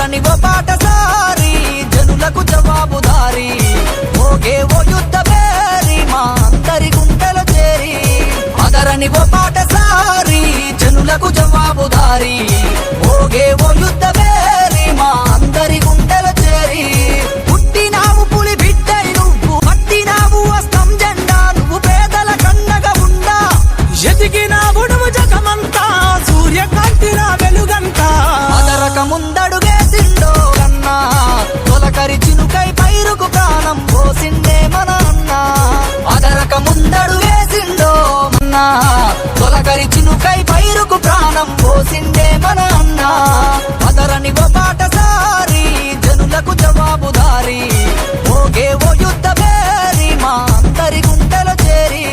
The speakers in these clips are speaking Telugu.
అదరని ఓ పాటసారి జనులకు జవాబుదారి మోగే ఓ యుద్ధ పేరి మా అందరి గుండెలో చేరి అదరని ఓ పాటసారి జనులకు జవాబుదారి మోగే ఓ యుద్ధ పేరి మా అందరి గుండెలో చేరి పుట్టినావు పులి బిడ్డై నువ్వు పట్టినావు అస్తం జెండా నువ్వు పేదల కన్నగా ఉండా ఎదిగినావు నువ్వు జగమంతా సూర్యకాంతిలా వెలుగంతా అదరక ముందడుగేసిండో కన్నా తొలకరి చినుకై పైరుకు ప్రాణం పోసిండే మన అన్న అదరక ముందడుగేసిండో మన్నా తొలకరి చినుకై పైరుకు ప్రాణం పోసిండే మన అన్న అదరని ఓ పాటసారి జనులకు జవాబుదారి మోగే ఓ యుద్ధ పేరి మా అందరి గుండెలో చేరి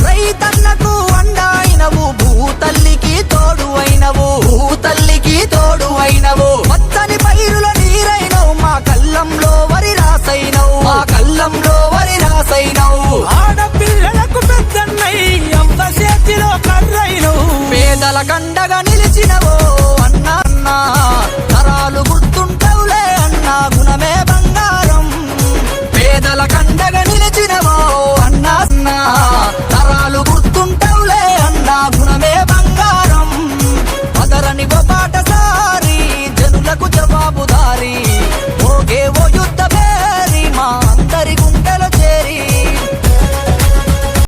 రైతన్నకు అండాయినవు భూతల్లికి తోడు అయినవు భూతల్లికి తోడు అయినవు పచ్చని పైరుల నీరైనవు మా కళ్ళంలో వరి రాసైనవు మా కళ్ళంలో వరి రాసైనవు ఆడపిల్లలకు పెద్దన్నై అవ్వ చేతిలో కర్రైను పేదల కండగా